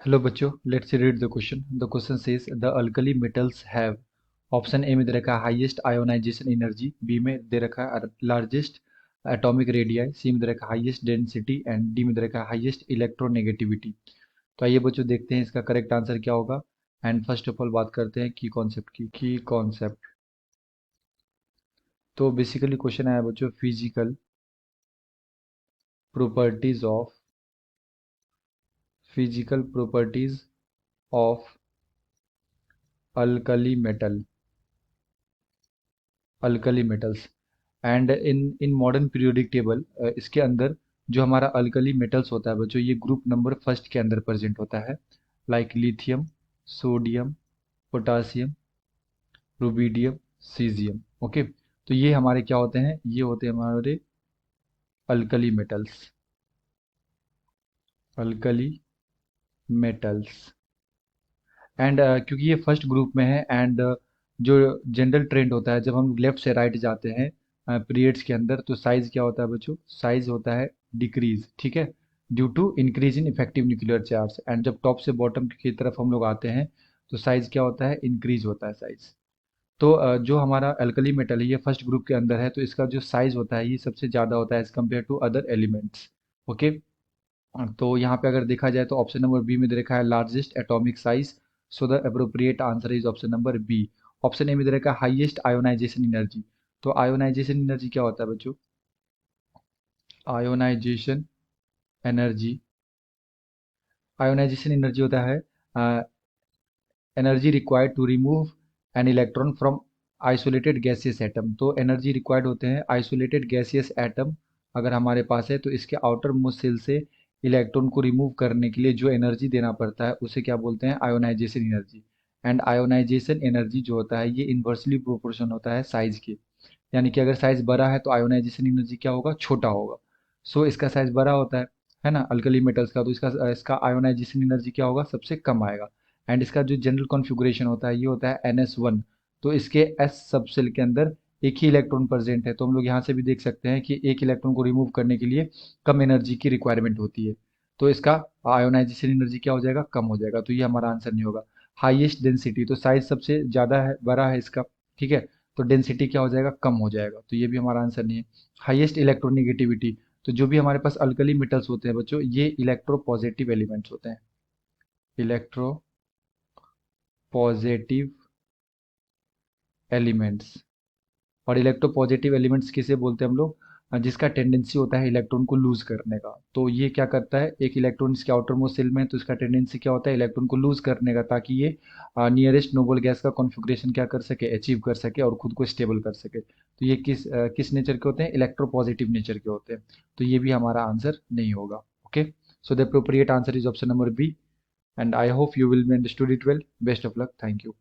Hello बच्चों, let's read the question. The question says the alkali metals have. Option A में दे रखा है हाईएस्ट आयोनाइजेशन एनर्जी, बी में दे रखा है लार्जेस्ट एटॉमिक रेडियाई, सी में दे रखा है हाईएस्ट डेंसिटी एंड डी में दे रखा है हाईएस्ट इलेक्ट्रोनेगेटिविटी। तो आइए बच्चों देखते हैं इसका करेक्ट आंसर क्या होगा। एंड फर्स्ट ऑफ ऑल बात करते हैं की कॉन्सेप्ट। तो बेसिकली क्वेश्चन आया बच्चों physical properties of alkali metal alkali metals. And in modern periodic table इसके अंदर जो हमारा अल्कली मेटल्स होता है बच्चों, ये ग्रुप नंबर फर्स्ट के अंदर प्रेजेंट होता है। Like lithium, sodium, potassium, rubidium, caesium. Okay, तो ये हमारे क्या होते हैं? ये होते हैं हमारे alkali metals. Alkali metals. And क्योंकि ये फर्स्ट ग्रुप में है एंड जो जनरल ट्रेंड होता है जब हम लेफ्ट से राइट जाते हैं पीरियड्स के अंदर, तो साइज क्या होता है बच्चों? साइज होता है डिक्रीज, ठीक है, due to increase in effective nuclear charge. And जब टॉप से बॉटम की तरफ हम लोग आते हैं तो साइज क्या होता है? इंक्रीज होता है साइज। तो जो हमारा अल्कली मेटल है ये फर्स्ट ग्रुप के अंदर है, तो इसका जो साइज होता है ये सबसे ज़्यादा होता है as compared to other elements. Okay, तो यहाँ पे अगर देखा जाए तो ऑप्शन नंबर बी में दे रखा है largest atomic size. So the appropriate answer is option number B. Option A में दे रखा है हाईएस्ट आयोनाइजेशन एनर्जी। तो आयोनाइजेशन एनर्जी क्या होता है बच्चों? आयोनाइजेशन एनर्जी, आयोनाइजेशन एनर्जी होता है energy required to remove an electron from isolated gaseous atom. तो एनर्जी रिक्वायर्ड होते हैं आइसोलेटेड गैसियस एटम अगर हमारे पास है तो इसके आउटर मोस्ट शेल से इलेक्ट्रॉन को रिमूव करने के लिए जो एनर्जी देना पड़ता है उसे क्या बोलते हैं? Ionisation energy. And ionisation energy जो होता है ये इन्वर्सली प्रोपोर्शन होता है साइज के। यानी कि अगर साइज बड़ा है तो आयोनाइजेशन एनर्जी क्या होगा? छोटा होगा। सो इसका साइज बड़ा होता है ना, अल्कली मेटल्स का, तो इसका इसका आयोनाइजेशन एनर्जी क्या होगा? सबसे कम आएगा। एंड इसका जो जनरल कॉन्फ़िगरेशन होता है ये होता है NS1। तो इसके एस सबसेल के अंदर एक ही इलेक्ट्रॉन प्रेजेंट है, तो हम लोग यहाँ से भी देख सकते हैं कि एक इलेक्ट्रॉन को रिमूव करने के लिए कम एनर्जी की रिक्वायरमेंट होती है। तो इसका आयोनाइजेशन एनर्जी क्या हो जाएगा? कम हो जाएगा। तो ये हमारा आंसर नहीं होगा। हाईएस्ट डेंसिटी, तो साइज सबसे ज़्यादा है, बड़ा है इसका, ठीक है, तो डेंसिटी क्या हो जाएगा? कम हो जाएगा। तो ये भी हमारा आंसर नहीं है। हाईएस्ट इलेक्ट्रोनिगेटिविटी, तो जो भी हमारे पास अल्कली मेटल्स होते हैं बच्चों ये इलेक्ट्रो पॉजिटिव एलिमेंट्स होते हैं। Electro positive elements. और इलेक्ट्रोपॉजिटिव एलिमेंट्स किसे बोलते हैं हम लोग? जिसका टेंडेंसी होता है इलेक्ट्रॉन को लूज करने का। तो ये क्या करता है? एक इलेक्ट्रॉन इसके आउटर मोस्ट शेल में है, तो इसका टेंडेंसी क्या होता है? इलेक्ट्रॉन को लूज करने का, ताकि ये नियरेस्ट नोबल गैस का कॉन्फ़िगरेशन क्या कर सके? अचीव कर सके और खुद को स्टेबल कर सके। तो ये किस नेचर के होते हैं? इलेक्ट्रोपॉजिटिव नेचर के होते हैं। तो ये भी हमारा आंसर नहीं होगा। Okay, so the appropriate answer is option number B. And I hope you will be understood it well. Best of luck. Thank you.